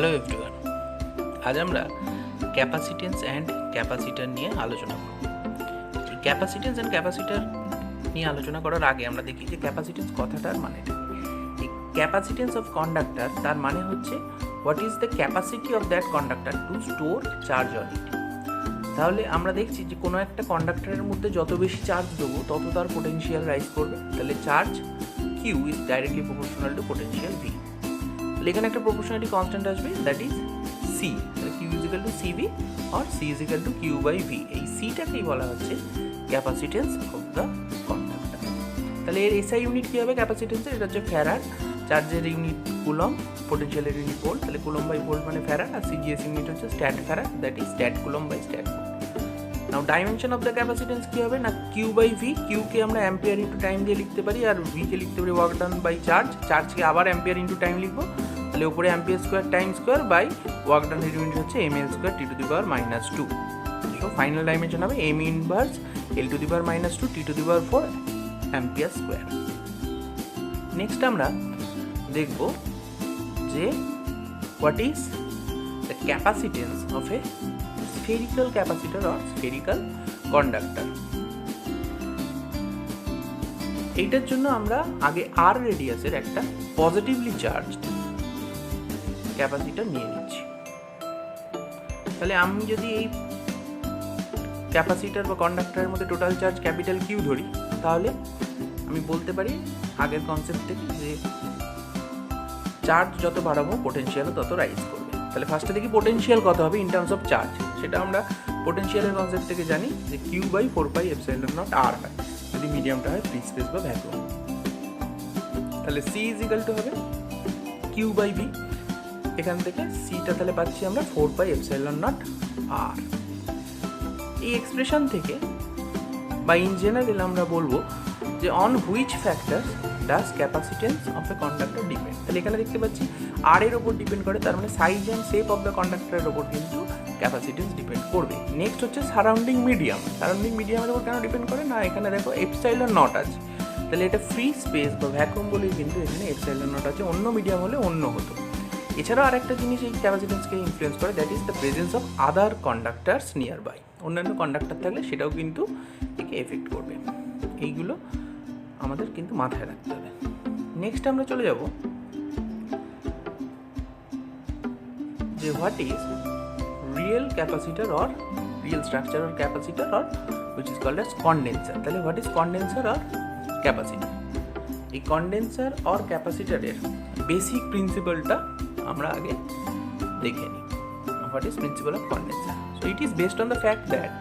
Hello everyone, আজ আমরা capacitance and capacitor নিয়ে আলোচনা করব। ক্যাপাসিটেন্স অ্যান্ড ক্যাপাসিটার নিয়ে আলোচনা করার আগে আমরা দেখি যে ক্যাপাসিটেন্স কথাটার মানেটা এই ক্যাপাসিটেন্স অফ কন্ডাক্টর, তার মানে হচ্ছে what is the capacity of that conductor two store charge on it. তাহলে আমরা দেখছি যে কোনো একটা কন্ডাক্টরের মধ্যে যত বেশি চার্জ দেবো তত তার পোটেনশিয়াল রাইজ করবে। তাহলে charge Q is directly proportional to potential V. তাহলে এখানে একটা প্রপোর্শনালিটি কনস্ট্যান্ট আসবে, দ্যাট ইজ সি। তাহলে Q is equal to CV or C is equal to Q by V. এই সিটাকেই বলা হচ্ছে ক্যাপাসিটেন্স অফ দ্য কন্ডাক্টর। তাহলে এর এসআই ইউনিট কী হবে ক্যাপাসিটেন্সের? এটা হচ্ছে ফ্যারাড, চার্জের ইউনিট কুলম, পোটেনশিয়ালের ইউনিট ভোল্ট। তাহলে কুলম বাই ভোল্ট মানে ফ্যারাড, আর সিজিএস ইউনিট হচ্ছে stat farad, that is stat coulomb by stat volt. Now dimension of the capacitance কী হবে না, কিউ বাই ভি। কিউকে আমরা অ্যাম্পিয়ার ইন্টু টাইম দিয়ে লিখতে পারি, আর ভিকে লিখতে পারি ওয়ার্ক ডান বাই চার্জ। চার্জকে আবার অ্যাম্পিয়ার ইন্টু টাইম লিখবো, তাহলে উপরে ampere square time square by work ডানের ইউনিট হচ্ছে M L square T to the power -2। So final dimension হবে M inverse L to the power -2 T to the power 4 ampere square. Next আমরা দেখব যে what is the capacitance of a spherical capacitor or spherical conductor. এইটার জন্য আমরা আগে আর রেডিয়াসের একটা positively charged capacitor নিয়ে নিচ্ছি। তাহলে আমি যদি এই ক্যাপাসিটর বা কন্ডাক্টরের মধ্যে টোটাল চার্জ ক্যাপিটাল কিউ ধরি, তাহলে আমি বলতে পারি আগের কনসেপ্ট থেকে যে চার্জ যত বাড়াবো পোটেনশিয়ালও তত রাইজ করবে। তাহলে ফার্স্টে দেখি পোটেনশিয়াল কত হবে ইন টার্মস অফ চার্জ। সেটা আমরা পোটেনশিয়ালের কনসেপ্ট থেকে জানি যে কিউ বাই 4πε0 আর হয় যদি মিডিয়ামটা হয় ফ্রি স্পেস বা ভ্যাকুয়াম। তাহলে সি ইজ ইকুয়াল টু হবে কিউ বাই ভি। এখান থেকে সিটা তাহলে পাচ্ছি আমরা 4πε0 আর। এই এক্সপ্রেশন থেকে বা ইন জেনারেল আমরা বলবো যে on which factor does capacitance of a conductor depend. তাহলে এখানে দেখতে পাচ্ছি আর এর ওপর ডিপেন্ড করে, তার মানে size and shape of the কন্ডাক্টরের ওপর কিন্তু ক্যাপাসিটেন্স ডিপেন্ড করবে। নেক্সট হচ্ছে সারাউন্ডিং মিডিয়াম। সারাউন্ডিং মিডিয়ামের ওপর কেন ডিপেন্ড করে না, এখানে দেখো ε0 আছে, তাহলে এটা ফ্রি স্পেস বা ভ্যাকুয়াম বলেই কিন্তু এখানে ε0 আছে, অন্য মিডিয়াম হলে অন্য হতো। এছাড়াও আরেকটা জিনিস এই ক্যাপাসিটেন্সকে ইনফ্লুয়েন্স করে, that is the presence of other conductors near by. অন্যান্য কন্ডাক্টর থাকলে সেটাও কিন্তু একে এফেক্ট করবে। এইগুলো আমাদের কিন্তু মাথায় রাখতে হবে। নেক্সট আমরা চলে যাব যে what is real capacitor or real structure or capacitor or which is called as condenser. তাহলে what is condenser or capacitor? এই কন্ডেন্সার অর ক্যাপাসিটরের বেসিক প্রিন্সিপালটা আমরা আগে দেখে নিই। What is principle of condenser? So it is based on the fact that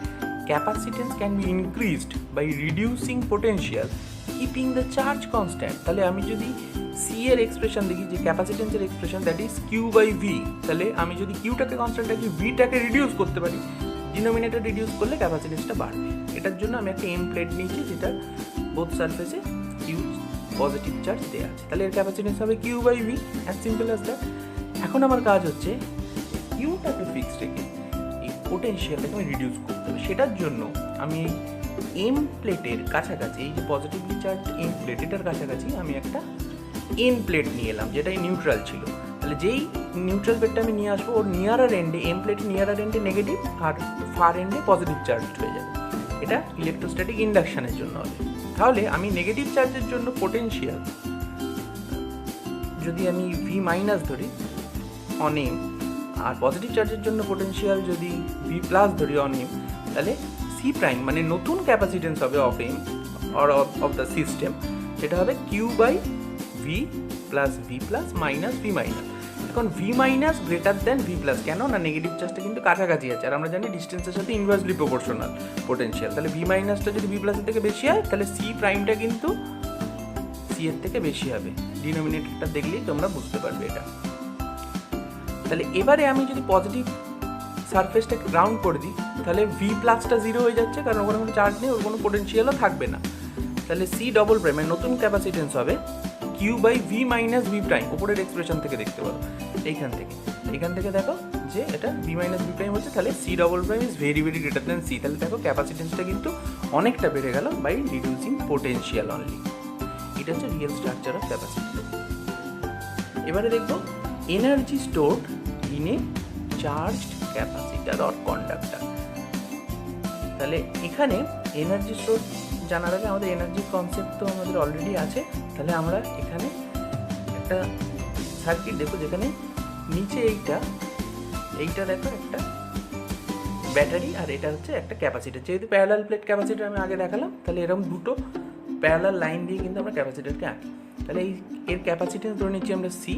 capacitance can be increased by reducing potential keeping the charge constant. তাহলে আমি যদি সি এর এক্সপ্রেশন দেখি যে ক্যাপাসিটেন্সের expression that is Q by V, তাহলে আমি যদি কিউটাকে কনস্ট্যান্ট রাখি ভিটাকে রিডিউস করতে পারি, ডিনোমিনেটর রিডিউস করলে ক্যাপাসিটেন্সটা বাড়বে। এটার জন্য আমি একটা এম প্লেট নিয়েছি যেটা বোথ সারফেসে কিউ পজিটিভ চার্জ দেওয়া আছে, তাহলে এর ক্যাপাসিটেন্স হবে Q by V, as simple as that. এখন আমার কাজ হচ্ছে কিউটাকে ফিক্সড রেখে এই পোটেনশিয়ালটাকে আমি রিডিউস করতে হবে। সেটার জন্য আমি এম প্লেটের কাছাকাছি, এই যে পজিটিভলি চার্জ এম প্লেট, এটার কাছাকাছি আমি একটা এন প্লেট নিয়ে এলাম যেটাই নিউট্রাল ছিল। তাহলে যেই নিউট্রাল প্লেটটা আমি নিয়ে আসবো ওর নিয়ারার এন্ডে, এম প্লেটের নিয়ারার এন্ডে নেগেটিভ আর ফার এন্ডে পজিটিভ চার্জ হয়ে যাবে। এটা ইলেকট্রোস্ট্যাটিক ইন্ডাকশনের জন্য হবে। তাহলে আমি নেগেটিভ চার্জের জন্য পোটেনশিয়াল যদি আমি ভি মাইনাস ধরি অন এম, আর পজিটিভ চার্জের জন্য পোটেনশিয়াল যদি ভি প্লাস ধরি অন এম, তাহলে সি প্রাইম মানে নতুন ক্যাপাসিটেন্স হবে of M or of the system, সেটা হবে Q by V plus V plus minus V minus. এখন V minus greater than V plus, কেন না নেগেটিভ চার্জটা কিন্তু কাছাকাছি আছে, আর আমরা জানি ডিস্টেন্সের সাথে ইনভার্সলি প্রপোর্শনাল পোটেনশিয়াল। তাহলে ভি মাইনাসটা যদি ভি প্লাসের থেকে বেশি হয় তাহলে সি প্রাইমটা কিন্তু সি এর থেকে বেশি হবে। ডিনোমিনেটরটা দেখলেই তোমরা বুঝতে পারবে এটা। তাহলে এবারে আমি যদি পজিটিভ সারফেসটাকে গ্রাউন্ড করে দিই তাহলে ভি প্লাসটা 0 হয়ে যাচ্ছে, কারণ ওখানে কোনো চার্জ নেই, ওর কোনো পোটেনশিয়ালও থাকবে না। তাহলে সি ডবল প্রাইম মানে নতুন ক্যাপাসিটেন্স হবে Q by V minus V prime. উপরের এক্সপ্রেশন থেকে দেখতে পারো, এখান থেকে দেখো যে এটা ভি মাইনাস ভি প্রাইম হচ্ছে, তাহলে C double prime is very very greater than C. তাহলে দেখো ক্যাপাসিটেন্সটা কিন্তু অনেকটা বেড়ে গেল বাই রিডিউসিং পোটেনশিয়াল অনলি। এটা হচ্ছে রিয়েল স্ট্রাকচার অফ ক্যাপাসিটি। এবারে দেখবো energy stored in a charged capacitor or conductor. তাহলে এখানে এনার্জি সোর্স জানার আগে আমাদের এনার্জির কনসেপ্ট তো আমাদের অলরেডি আছে। তাহলে আমরা এখানে একটা সার্কিট দেখো, যেখানে নিচে এইটা দেখো একটা ব্যাটারি, আর এটা হচ্ছে একটা ক্যাপাসিটার। যেহেতু প্যারালাল প্লেট ক্যাপাসিটার আমি আগে দেখালাম, তাহলে এরকম দুটো প্যারালাল লাইন দিয়ে কিন্তু আমরা ক্যাপাসিটারকে আঁকি। তাহলে এর ক্যাপাসিটেন্স ধরে নিচ্ছি আমরা সি,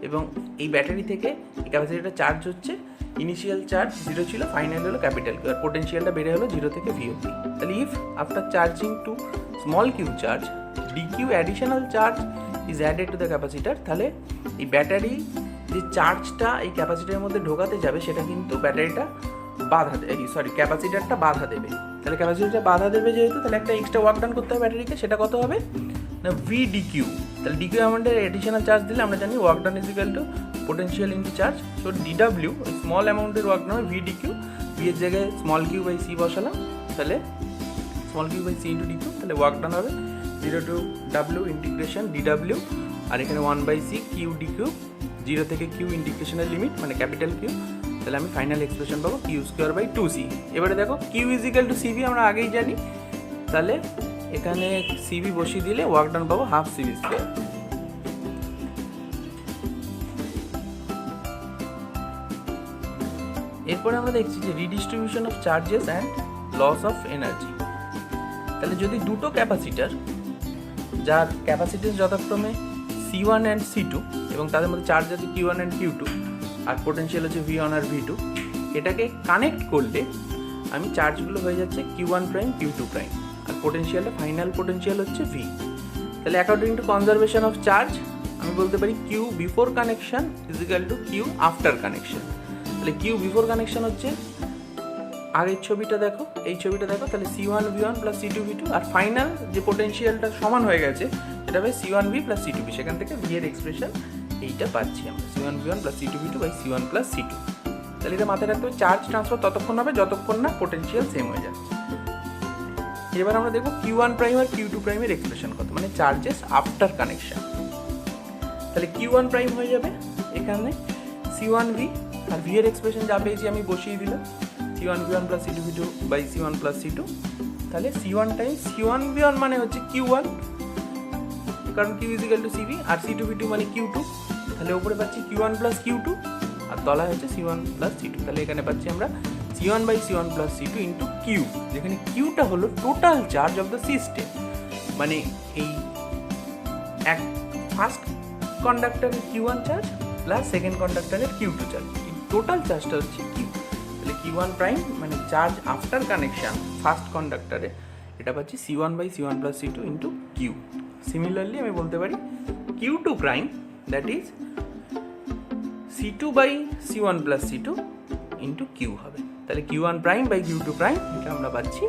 এবং এই ব্যাটারি থেকে এই ক্যাপাসিটারটা চার্জ হচ্ছে, ইনিশিয়াল চার্জ 0 ছিল, ফাইনাল হলো ক্যাপিটাল কিউ, আর পোটেনশিয়ালটা বেড়ে হলো 0 থেকে ভি অব্দি। তাহলে if after charging to small Q charge dQ additional charge is added to the capacitor, তাহলে এই ব্যাটারি যে চার্জটা এই ক্যাপাসিটারের মধ্যে ঢোকাতে যাবে সেটা কিন্তু ব্যাটারিটা ক্যাপাসিটারটা বাধা দেবে। তাহলে ক্যাপাসিটারটা বাধা দেবে যেহেতু, তাহলে একটা এক্সট্রা ওয়ার্ক ডান করতে হবে ব্যাটারিকে। সেটা কত হবে না ভি ডিকিউ। তাহলে ডিকিউ অ্যামাউন্টের এডিশনাল চার্জ দিলে আমরা জানি work done is equal to potential into charge. So ডিডাব্লিউ স্মল অ্যামাউন্টের work done V dQ, V এর জায়গায় স্মল কিউ বাই সি বসালাম, তাহলে small Q by C into dQ, তাহলে ওয়ার্ক ডান হবে 0 টু ডাব্লিউ ইন্টিগ্রেশন ডিডাব্লিউ, আর এখানে 1/c কিউ ডিকিউ, 0 থেকে কিউ ইন্টিগ্রেশনের লিমিট মানে ক্যাপিটাল কিউ। তাহলে আমি ফাইনাল এক্সপ্রেশন পাবো কিউ স্কোয়ার বাই 2c। এবারে দেখো Q is equal to CV আমরা আগেই জানি, তাহলে এখানে সিভি বসিয়ে দিলে ওয়ার্ক ডান পাবো হাফ সিভি স্কোয়ার। এরপরে আমরা দেখছি যে redistribution of charges and loss of energy. তাহলে যদি দুটো ক্যাপাসিটার যার ক্যাপাসিটেন্স যথাক্রমে C1 অ্যান্ড C2 এবং তাদের মধ্যে চার্জ আছে Q1 and Q2 R potential হচ্ছে V1 আর V2, এটাকে কানেক্ট করলে আমি চার্জগুলো হয়ে যাচ্ছে Q1 প্রাইম Q2 প্রাইম, আর পোটেনশিয়ালটা ফাইনাল পোটেনশিয়াল হচ্ছে V। তাহলে according to conservation of charge আমি বলতে পারি Q before connection is equal two Q after connection. তাহলে Q বিফোর কানেকশন হচ্ছে আগের ছবিটা দেখো, এই ছবিটা দেখো, তাহলে C1 V1 plus C2 V2, আর ফাইনাল যে পোটেনশিয়ালটা সমান হয়ে গেছে এটা হবে C1 V plus C2 V। সেখান থেকে V এর এক্সপ্রেশন এইটা পাচ্ছি আমরা, C1 V1 plus C2 V2 by C1 plus C2। তাহলে এটা মাথায় রাখতে হবে, চার্জ ট্রান্সফার ততক্ষণ হবে যতক্ষণ না পোটেনশিয়াল সেম হয়ে যাচ্ছে। এবার আমরা দেখব Q1 প্রাইম আর Q2 প্রাইমের এক্সপ্রেশন কত, মানে চার্জেস আফটার কানেকশন। তাহলে Q1 প্রাইম হয়ে যাবে এখানে C1 V, আর V এর এক্সপ্রেশন যা পেয়েছি আমি বসিয়ে দিলাম C1 V1 plus C2 V2 by C1 plus C2। তাহলে C1 টাইম C1 V1 মানে হচ্ছে Q1, কারণ Q is equal to CV, আর C2 V2 মানে Q2। তাহলে উপরে পাচ্ছি Q1 প্লাস Q2 আর তলায় হচ্ছে C1 প্লাস C2। তাহলে এখানে পাচ্ছি আমরা C1 by C1 plus C2 into Q, যেখানে Qটা হলো total charge of the system, মানে এই এক ফার্স্ট কন্ডাক্টরের Q1 চার্জ প্লাস সেকেন্ড কন্ডাক্টরের Q2 চার্জ, এই টোটাল চার্জটা হচ্ছে Q। তাহলে Q1 প্রাইম মানে চার্জ আফটার কানেকশন ফার্স্ট কন্ডাক্টরে, এটা পাচ্ছি C1 by C1 plus C2 into Q। Similarly আমি বলতে পারি Q2 prime that is C2 by C1 plus C2 into Q হবে। তাহলে Q1 prime by Q2 prime এটা আমরা পাচ্ছি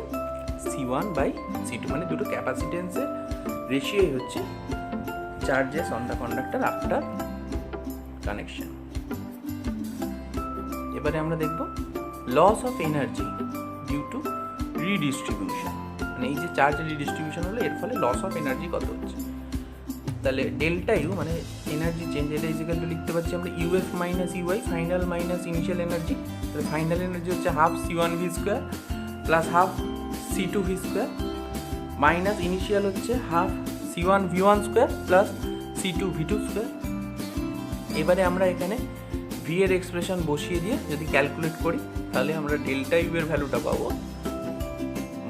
C1 বাই C2, মানে দুটো ক্যাপাসিটেন্সের রেশিওই হচ্ছে charges on the conductor after connection. এবারে আমরা দেখব loss of energy due to redistribution, মানে এই যে চার্জ রিডিস্ট্রিবিউশন হলো এর ফলে লস অফ এনার্জি কত হচ্ছে। তাহলে ডেল্টা ইউ মানে এনার্জি চেঞ্জ, এটা ইজিক্যাল টু লিখতে পারছি আমরা UF minus UI final minus initial energy. তাহলে ফাইনাল এনার্জি হচ্ছে half C1 V square plus half C2 V square minus initial হচ্ছে half C1 V1 square plus C2 V2 square. এবারে আমরা এখানে V এর এক্সপ্রেশন বসিয়ে দিয়ে যদি ক্যালকুলেট করি তাহলে আমরা ডেল্টা ইউ এর ভ্যালুটা পাবো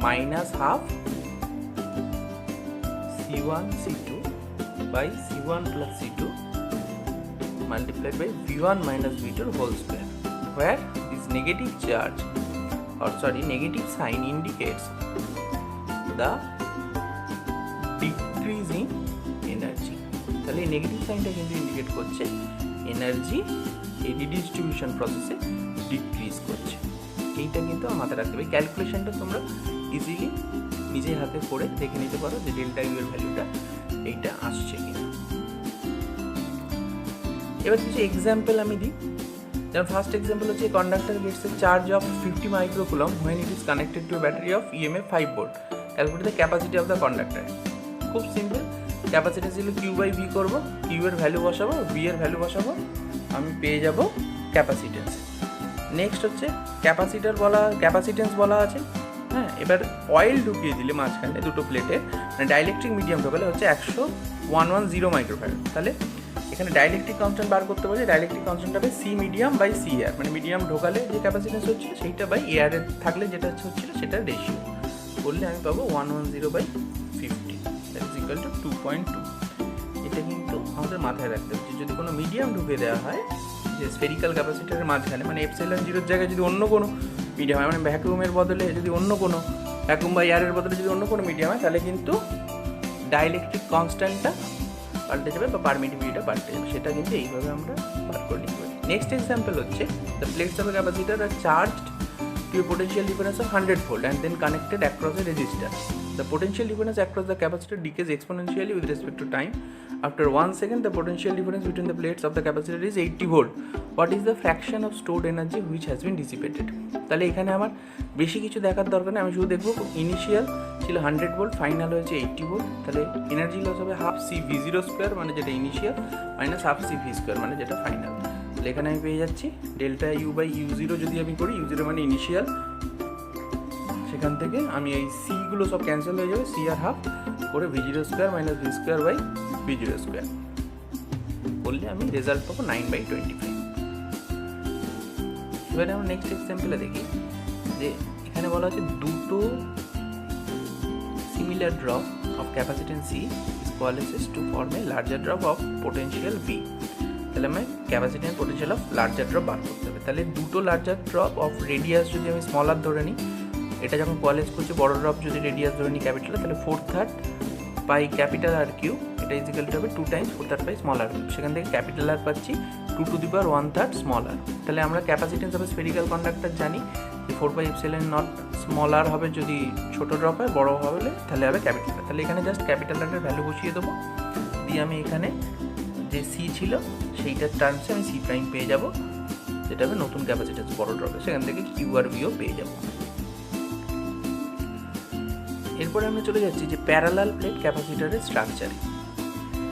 minus half C1 C2 by C1 plus C2 multiplied by V1 minus V2 whole square, where this negative charge negative sign indicates the decrease in energy। তাহলে এই নেগেটিভ সাইনটা কিন্তু ইন্ডিকেট করছে এনার্জি এই redistribution প্রসেসে decrease করছে। এইটা কিন্তু আমার মাথায় রাখতে হবে। ক্যালকুলেশনটা তোমরা ইজিলি নিজের হাতে করে দেখে নিতে পারো যে ডেল্টা ইউ এর ভ্যালুটা এইটা আসছে কিনা। এবার কিছু এক্সাম্পল আমি দিই। যেমন ফার্স্ট এক্সাম্পল হচ্ছে conductor gets a charge of 50 microcoulomb when it is connected to a battery of EMF 5 volt, calculate the capacity of the conductor। খুব সিম্পল, ক্যাপাসিটি ছিল Q বাই V করবো, Q এর value বসাবো, V এর value বসাবো, আমি পেয়ে যাব ক্যাপাসিটেন্স। নেক্সট হচ্ছে ক্যাপাসিটেন্স বলা আছে। হ্যাঁ, এবার অয়েল ঢুকিয়ে দিলে মাঝখানে দুটো প্লেটে, মানে ডাইলেকট্রিক মিডিয়াম ঢোকালে হচ্ছে 110 মাইক্রোফ্যারাড। তাহলে এখানে ডাইলেকট্রিক কনস্ট্যান্ট বার করতে পারছি। ডাইলেকট্রিক কনস্ট্যান্ট হবে C medium by C air, মানে মিডিয়াম ঢোকালে যে ক্যাপাসিটেন্স হচ্ছিল সেইটা বাই এয়ারের থাকলে যেটা হচ্ছিল সেটার রেশিও করলে আমি পাবো 110/50, দ্যাট ইজ ইকুয়াল টু 2.2। এটা কিন্তু আমাদের মাথায় রাখতে হচ্ছে, যদি কোনো মিডিয়াম ঢুকে দেওয়া হয় যে স্ফেরিক্যাল ক্যাপাসিটারের মাঝখানে, মানে এপসাইলন জিরোর জায়গায় যদি অন্য কোনো মিডিয়াম হয়, মানে ভ্যাকুয়ামের বদলে যদি অন্য কোনো ভ্যাকুয়াম বা এয়ারের বদলে যদি অন্য কোনো মিডিয়াম হয়, তাহলে কিন্তু ডাইলেকট্রিক কনস্ট্যান্টটা পাল্টে যাবে বা পারমিটিভিটিটা পাল্টে যাবে। সেটা কিন্তু এইভাবে আমরা বার করে নিতে পারি। নেক্সট এক্সাম্পল হচ্ছে the plates of a capacitor are charged to a potential difference of 100 volt and then connected across a resistor. The potential difference across the capacitor decays exponentially with respect to time. After 1 second, the potential difference between the plates of the capacitor is 80 volt. What is the fraction of stored energy which has been dissipated? তাহলে এখানে আমার বেশি কিছু দেখার দরকার নেই, আমি শুধু দেখবো ইনিশিয়াল ছিল 100 ভোল্ট, ফাইনাল হয়েছে 80 ভোল্ট। তাহলে এনার্জি লস হবে half C V zero square, মানে যেটা initial, minus half C V square, মানে যেটা ফাইনাল। তাহলে এখানে আমি পেয়ে যাচ্ছি delta U by U zero. যদি আমি করি ইউ জিরো মানে ইনিশিয়াল, সেখান থেকে আমি এই সিগুলো সব ক্যান্সেল হয়ে যাবে, সি আর হাফ করে V zero square minus V square by V zero square করলে আমি রেজাল্ট পাবো 9/25। এবারে আমরা নেক্সট এক্সাম্পলে দেখি যে এখানে বলা আছে দুটো similar drop of capacitance C is coalesces to form a larger drop of potential V. তাহলে আমি capacitance potential of larger drop বার করতে হবে। তাহলে দুটো লার্জার ড্রপ অফ রেডিয়াস যদি আমি স্মলার ধরে নিই, এটা যখন কোয়ালেজ করছে বড় ড্রপ যদি রেডিয়াস ধরে নিই ক্যাপিটাল, তাহলে 4/3 পাই ক্যাপিটাল আর কিউ, এটা ইজিক্যাল টু হবে 2 টাইমস 4/3 পাই স্মলার কিউ। সেখান থেকে ক্যাপিটাল আর পাচ্ছি 2 টু দি পাওয়ার 1/3 স্মলার। তাহলে আমরা ক্যাপাসিটেন্স অফ স্ফেরিক্যাল কন্ডাক্টর জানি যে 4/ε0 স্মলার হবে যদি ছোট ড্রপ হয়, বড় হবে তাহলে হবে ক্যাপিটাল। তাহলে এখানে জাস্ট ক্যাপিটাল আরের ভ্যালু বসিয়ে দেবো, দিয়ে আমি এখানে যে সি ছিল সেইটার টার্মসে আমি সি প্রাইম পেয়ে যাব, যেটা হবে নতুন ক্যাপাসিটেন্স বড় ড্রপে, সেখান থেকে কিউ আর ভিও পেয়ে যাব। এরপরে আমরা চলে যাচ্ছি যে প্যারালাল প্লেট ক্যাপাসিটরের স্ট্রাকচারে।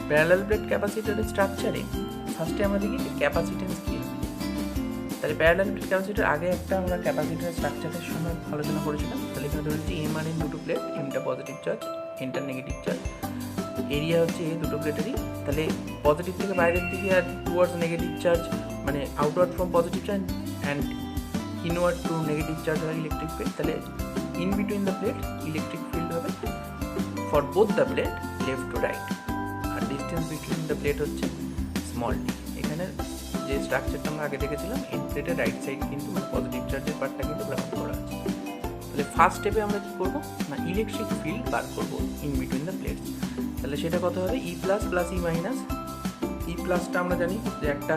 প্যারালাল প্লেট ক্যাপাসিটরের স্ট্রাকচারে ফার্স্টে আমরা দেখি যে ক্যাপাসিটেন্স কী। তাহলে প্যারালাল প্লেট ক্যাপাসিটর আগে একটা আমরা ক্যাপাসিটরের স্ট্রাকচারের সময় আলোচনা করেছিলাম। তাহলে এখানে ধরেছি এম আর এন দুটো প্লেট, এমটা পজিটিভ চার্জ, এনটা নেগেটিভ চার্জ, এরিয়া হচ্ছে এই দুটো প্লেটেরই। তাহলে পজিটিভ থেকে বাইরের দিকে আর টুয়ার্ডস নেগেটিভ চার্জ, মানে outward from positive charge and inward to negative charge হয় ইলেকট্রিক ফিল্ড। তাহলে in between the plate electric field হবে for both the plate left to right, আর distance between the plate হচ্ছে small d। এখানে যে স্ট্রাকচারটা আমরা আগে দেখেছিলাম এন প্লেটের রাইট সাইড কিন্তু মানে পজিটিভ চার্জের পার্টটা কিন্তু ব্রাউন করা আছে। তাহলে ফার্স্ট স্টেপে আমরা কী করবো না ইলেকট্রিক ফিল্ড বার করবো ইন বিটুইন দ্য প্লেটস। তাহলে সেটা কত হবে ই প্লাস প্লাস ই মাইনাস। ই প্লাসটা আমরা জানি যে একটা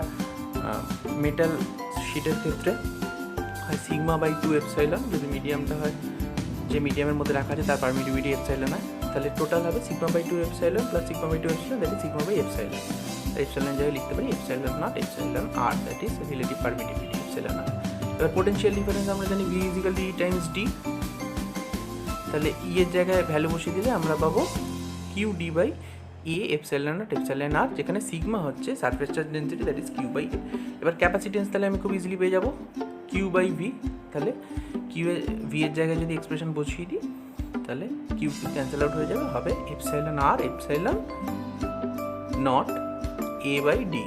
মেটাল শিটের ক্ষেত্রে হয় সিগমা বাই 2 এপসাইলন, যদি মিডিয়ামটা হয় যে মিডিয়ামের মধ্যে রাখা আছে তার পারমিটিভিটি এপসাইলন হয়, তাহলে টোটাল হবে sigma by 2 epsilon plus sigma by 2 epsilon, that is sigma by epsilon. Epsilon জায়গায় লিখতে পারি epsilon naught epsilon R, that is relative permittivity epsilon R. এবার পোটেনশিয়াল ডিফারেন্স আমরা জানি V equal to E times D. তাহলে E এর জায়গায় value বসিয়ে দিলে আমরা পাবো Q D by A epsilon naught epsilon R, যেখানে সিগমা হচ্ছে surface charge density, that is Q by এ। এবার ক্যাপাসিটেন্স তাহলে আমি খুব ইজিলি পেয়ে যাবো কিউ বাই ভি। তাহলে কিউ ভি এর জায়গায় যদি এক্সপ্রেশন বসিয়ে দিই তাহলে কিউ কিউ ক্যান্সেল আউট হয়ে যাবে, হবে এপসাইলন আর epsilon not A by D.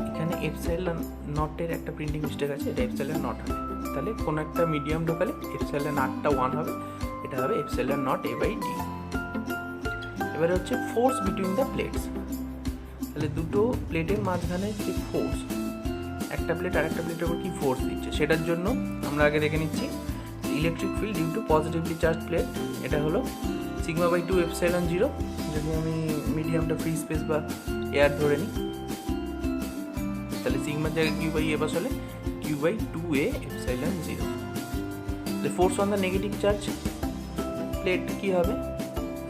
এখানে এপসাইলন নটের একটা প্রিন্টিং মিস্টেক আছে, এটা এপসাইলন নট হবে। তাহলে কোনো একটা মিডিয়াম ঢোকালে এপসাইলন আরটা 1 হবে, এটা হবে epsilon not A by D. এবারে হচ্ছে ফোর্স বিটুইন দ্য প্লেটস। তাহলে দুটো প্লেটের মাঝখানে যে ফোর্স, একটা প্লেট আর একটা প্লেটের উপর কী ফোর্স দিচ্ছে সেটার জন্য আমরা আগে দেখে নিচ্ছি electric field due to positively charge plate, এটা হলো সিগমা বাই 2 এপসাইলন 0। যদি আমি মিডিয়ামটা ফ্রি স্পেস বা এয়ার ধরে নিই তাহলে সিগমার জায়গায় কিউ বাই এ বসালে কিউ বাই 2a এপসাইলন 0। তাহলে force on the negative charge plate কী হবে,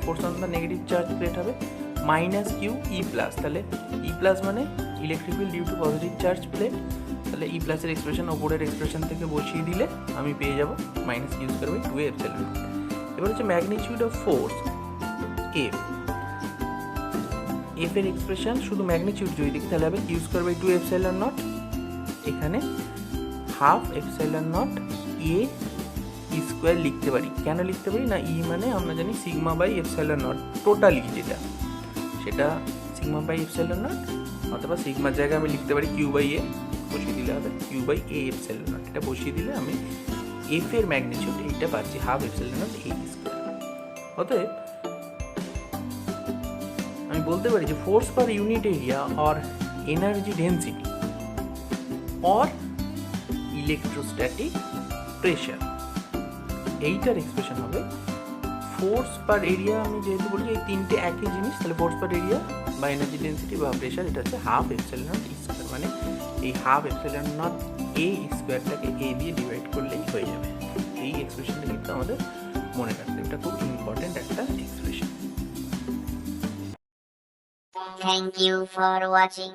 force on the negative charge plate হবে মাইনাস কিউ ই প্লাস। তাহলে ই প্লাস মানে electric field due to positive charge plate, তাহলে E প্লাসের expression ওপরের expression থেকে বসিয়ে দিলে আমি পেয়ে যাব minus Q square by 2a epsilon. এবার হচ্ছে magnitude of force F. F এর এক্সপ্রেশন শুধু ম্যাগনিটিউড যদি দেখি তাহলে হবে Q square by 2 epsilon naught, এখানে half epsilon not A E square লিখতে পারি। কেন লিখতে পারি না, ই মানে আমরা জানি sigma by epsilon not totally যেটা, সেটা সিগমা বাই এপসাইলন নট, অথবা সিগমার জায়গায় আমি লিখতে পারি কিউ বাই এ, বসিয়ে দিলে হবে Q by A epsilon not. এটা বসিয়ে দিলে আমি এফ এর ম্যাগনিটিউড এইটা পাচ্ছি half epsilon not A square. অতএব আমি বলতে পারি যে force per unit area or energy density or electrostatic pressure, এইটার এক্সপ্রেশন হবে ফোর্স পার এরিয়া। আমি যেহেতু বলি এই তিনটে একই জিনিস, তাহলে ফোর্স পার এরিয়া বা এনার্জি ডেন্সিটি বা প্রেশার এটা হচ্ছে half epsilon not E square. মানে এই হাফ এপসাইলন নট এ স্কোয়ারটাকে এ দিয়ে ডিভাইড করলেই হয়ে যাবে। এই এক্সপ্রেশনটা কিন্তু আমাদের মনে রাখতে, এটা খুব ইম্পর্টেন্ট একটা expression. Thank you for watching.